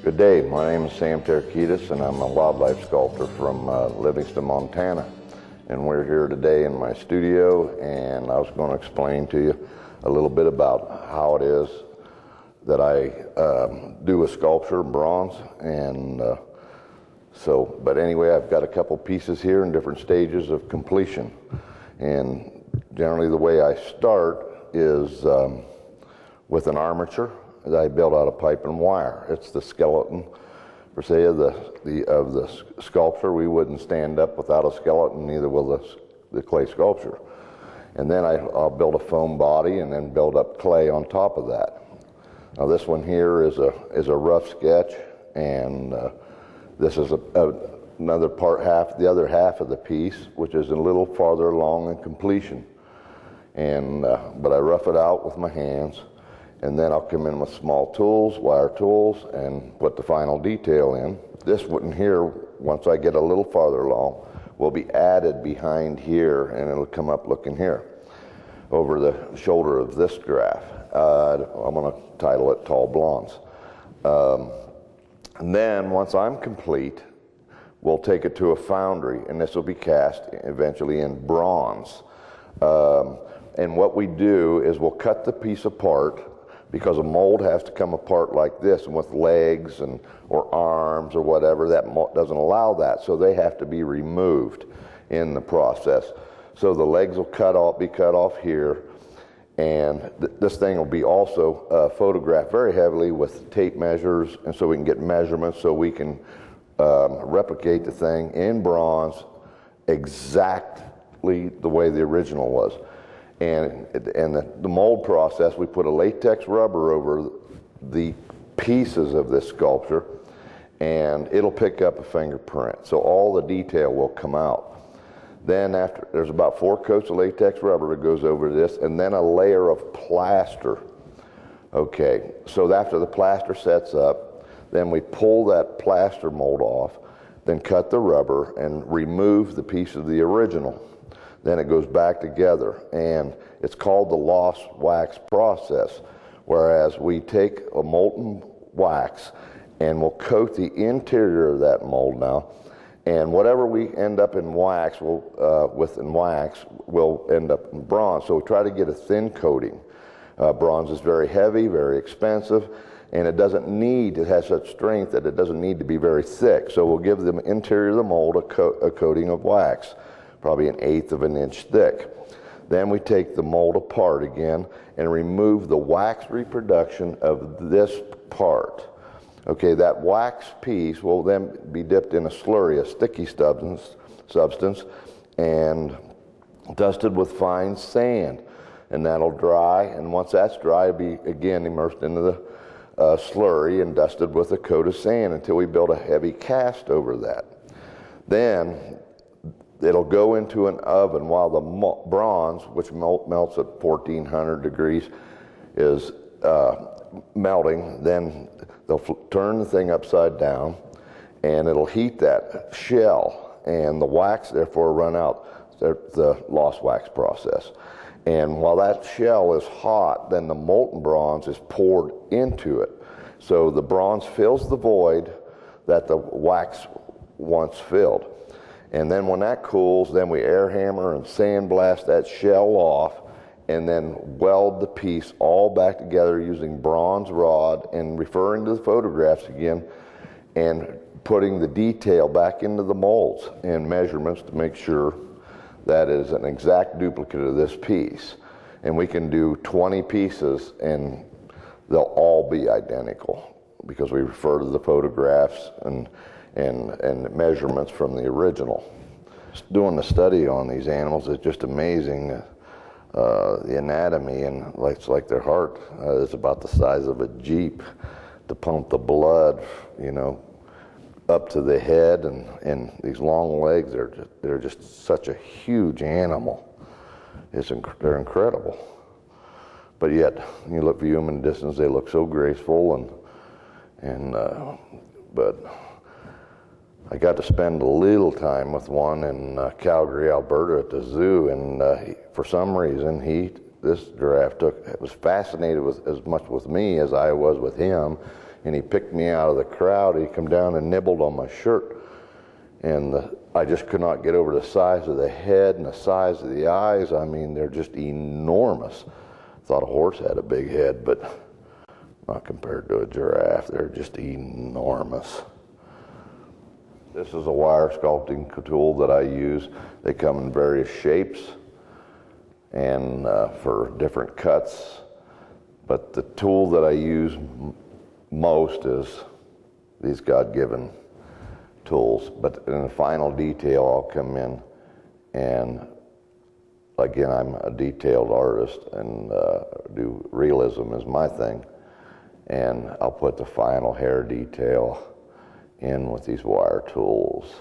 Good day, my name is Sam Terkitis and I'm a wildlife sculptor from Livingston, Montana. And we're here today in my studio, and I was going to explain to you a little bit about how it is that I do a sculpture in bronze. And but anyway, I've got a couple pieces here in different stages of completion. And generally the way I start is with an armature that I built out of pipe and wire. It's the skeleton, per se, of the sculpture. We wouldn't stand up without a skeleton, neither will the clay sculpture. And then I'll build a foam body and then build up clay on top of that. Now this one here is a rough sketch, and this is another the other half of the piece, which is a little farther along in completion. And but I rough it out with my hands, and then I'll come in with small tools, wire tools, and put the final detail in. This one here, once I get a little farther along, will be added behind here, and it'll come up looking here, over the shoulder of this graph. I'm going to title it Tall Blondes. And then, once I'm complete, we'll take it to a foundry, and this will be cast eventually in bronze. And what we do is we'll cut the piece apart, because a mold has to come apart like this, and with legs or arms or whatever, that doesn't allow that, so they have to be removed in the process. So the legs will be cut off here, and this thing will be also photographed very heavily with tape measures, and so we can get measurements, so we can replicate the thing in bronze exactly the way the original was. And the mold process, we put a latex rubber over the pieces of this sculpture, and it'll pick up a fingerprint, so all the detail will come out. Then after, there's about 4 coats of latex rubber that goes over this, and then a layer of plaster. Okay, so after the plaster sets up, then we pull that plaster mold off, then cut the rubber and remove the piece of the original. Then it goes back together, and it's called the lost wax process, whereas we take a molten wax and we'll coat the interior of that mold now, and whatever we end up in wax, will end up in bronze. So we try to get a thin coating. Bronze is very heavy, very expensive, and it has such strength that it doesn't need to be very thick. So we'll give the interior of the mold a coating of wax, probably 1/8 of an inch thick. Then we take the mold apart again and remove the wax reproduction of this part. Okay, that wax piece will then be dipped in a slurry, a sticky substance, and dusted with fine sand. And that'll dry, and once that's dry, it'll be again immersed into the slurry and dusted with a coat of sand until we build a heavy cast over that. Then it'll go into an oven while the bronze, which melts at 1400 degrees, is melting. Then they'll turn the thing upside down, and it'll heat that shell, and the wax therefore run out, the lost wax process. And while that shell is hot, then the molten bronze is poured into it. So the bronze fills the void that the wax once filled. And then when that cools, then we air hammer and sandblast that shell off, and then weld the piece all back together using bronze rod, and referring to the photographs again, and putting the detail back into the molds and measurements to make sure that is an exact duplicate of this piece. And we can do 20 pieces and they'll all be identical, because we refer to the photographs and measurements from the original. Doing the study on these animals is just amazing. The anatomy, and it's like their heart is about the size of a Jeep to pump the blood, up to the head, and these long legs, they're just such a huge animal. They're incredible. But yet, you view them in distance, they look so graceful, but I got to spend a little time with one in Calgary, Alberta at the zoo, and for some reason this giraffe was fascinated as much with me as I was with him, and he picked me out of the crowd. He come down and nibbled on my shirt, and I just could not get over the size of the head and the size of the eyes. I mean, they're just enormous. Thought a horse had a big head, but not compared to a giraffe. They're just enormous. This is a wire sculpting tool that I use. They come in various shapes and for different cuts. But the tool that I use most is these God-given tools. But in the final detail, I'll come in and, again, I'm a detailed artist and do realism is my thing. And I'll put the final hair detail in with these wire tools.